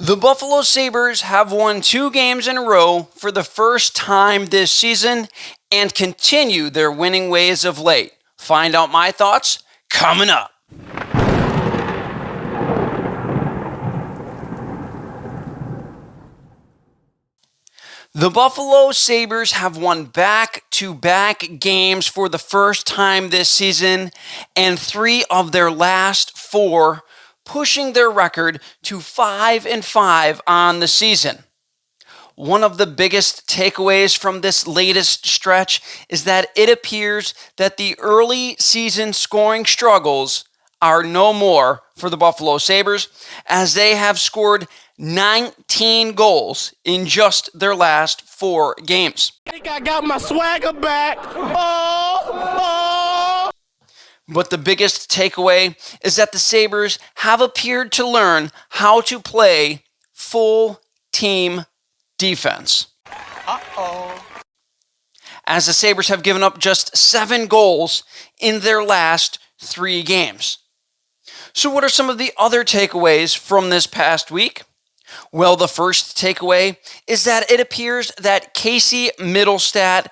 The Buffalo Sabres have won 2 games in a row for the first time this season and continue their winning ways of late. Find out my thoughts coming up. The Buffalo Sabres have won back-to-back games for the first time this season and 3 of their last 4, pushing their record to 5-5 on the season. One of the biggest takeaways from this latest stretch is that it appears that the early season scoring struggles are no more for the Buffalo Sabres, as they have scored 19 goals in just their last 4 games. I think I got my swagger back. Oh. But the biggest takeaway is that the Sabres have appeared to learn how to play full team defense. As the Sabres have given up just 7 goals in their last 3 games. So what are some of the other takeaways from this past week? Well, the first takeaway is that it appears that Casey Middlestat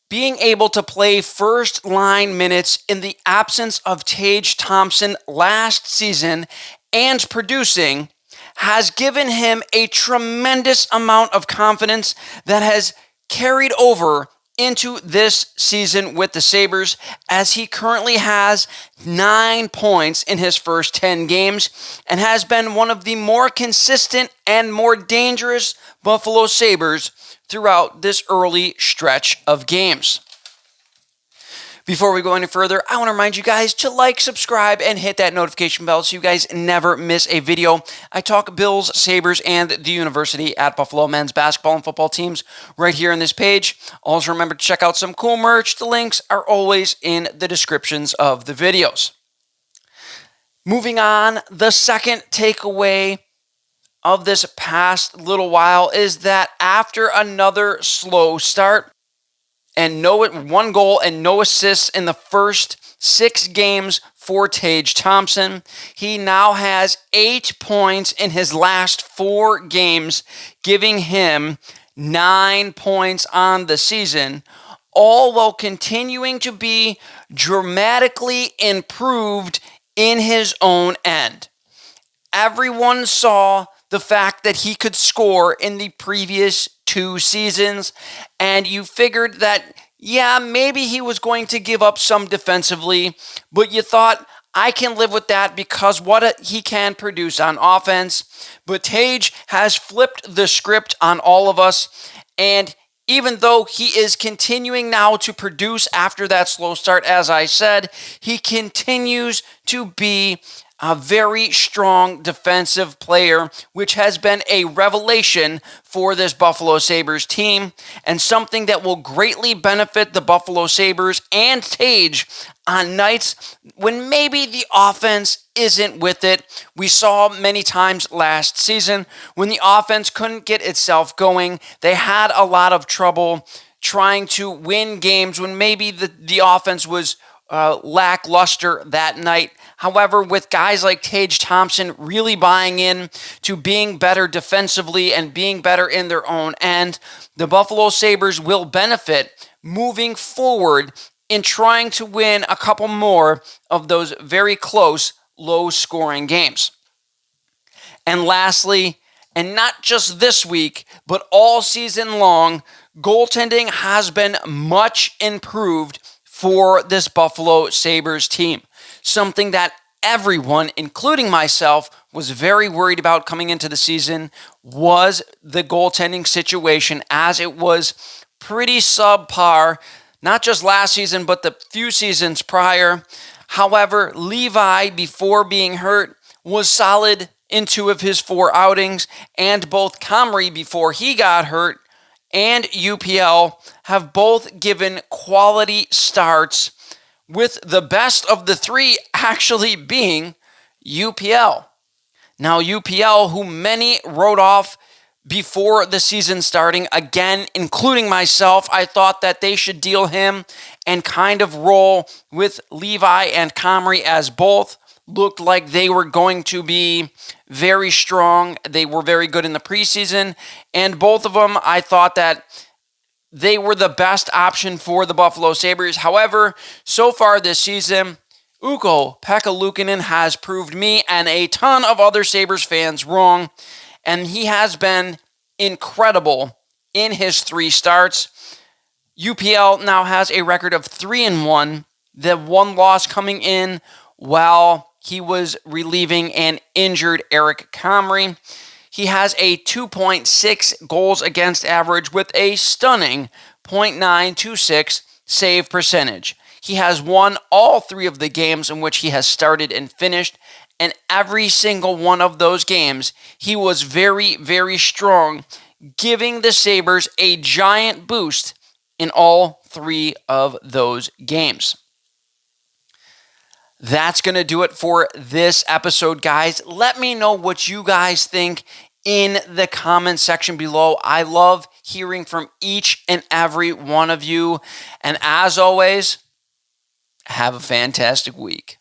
being able to play first-line minutes in the absence of Tage Thompson last season and producing has given him a tremendous amount of confidence that has carried over into this season with the Sabres, as he currently has 9 points in his first 10 games and has been one of the more consistent and more dangerous Buffalo Sabres throughout this early stretch of games. Before we go any further, I want to remind you guys to like, subscribe, and hit that notification bell so you guys never miss a video. I talk Bills, Sabres, and the University at Buffalo men's basketball and football teams right here on this page. Also remember to check out some cool merch. The links are always in the descriptions of the videos. Moving on, the second takeaway of this past little while is that after another slow start, and 1 goal and no assists in the first 6 games for Tage Thompson, he now has 8 points in his last 4 games, giving him 9 points on the season, all while continuing to be dramatically improved in his own end. Everyone saw the fact that he could score in the previous 2 seasons, and you figured that, yeah, maybe he was going to give up some defensively, but you thought, I can live with that because what he can produce on offense. But Tage has flipped the script on all of us, and even though he is continuing now to produce after that slow start, as I said, he continues to be a very strong defensive player, which has been a revelation for this Buffalo Sabres team, and something that will greatly benefit the Buffalo Sabres and Tage on nights when maybe the offense isn't with it. We saw many times last season when the offense couldn't get itself going. They had a lot of trouble trying to win games when maybe the offense was lackluster that night. However, with guys like Tage Thompson really buying in to being better defensively and being better in their own end, the Buffalo Sabres will benefit moving forward in trying to win a couple more of those very close, low-scoring games. And lastly, and not just this week, but all season long, goaltending has been much improved for this Buffalo Sabres team. Something that everyone, including myself, was very worried about coming into the season was the goaltending situation, as it was pretty subpar, not just last season, but the few seasons prior. However, Levi, before being hurt, was solid in 2 of his 4 outings, and both Comrie, before he got hurt, and UPL have both given quality starts, with the best of the 3 actually being UPL. Now, UPL, who many wrote off before the season starting, again, including myself, I thought that they should deal him and kind of roll with Levi and Comrie as both looked like they were going to be very strong. They were very good in the preseason, and both of them, I thought that they were the best option for the Buffalo Sabres. However, so far this season, Ukko-Pekka Luukkonen has proved me and a ton of other Sabres fans wrong, and he has been incredible in his 3 starts. UPL now has a record of 3-1, the one loss coming in while he was relieving an injured Eric Comrie. He has a 2.6 goals against average with a stunning .926 save percentage. He has won all 3 of the games in which he has started and finished, and every single one of those games, he was very, very strong, giving the Sabres a giant boost in all 3 of those games. That's going to do it for this episode, guys. Let me know what you guys think in the comment section below. I love hearing from each and every one of you. And as always, have a fantastic week.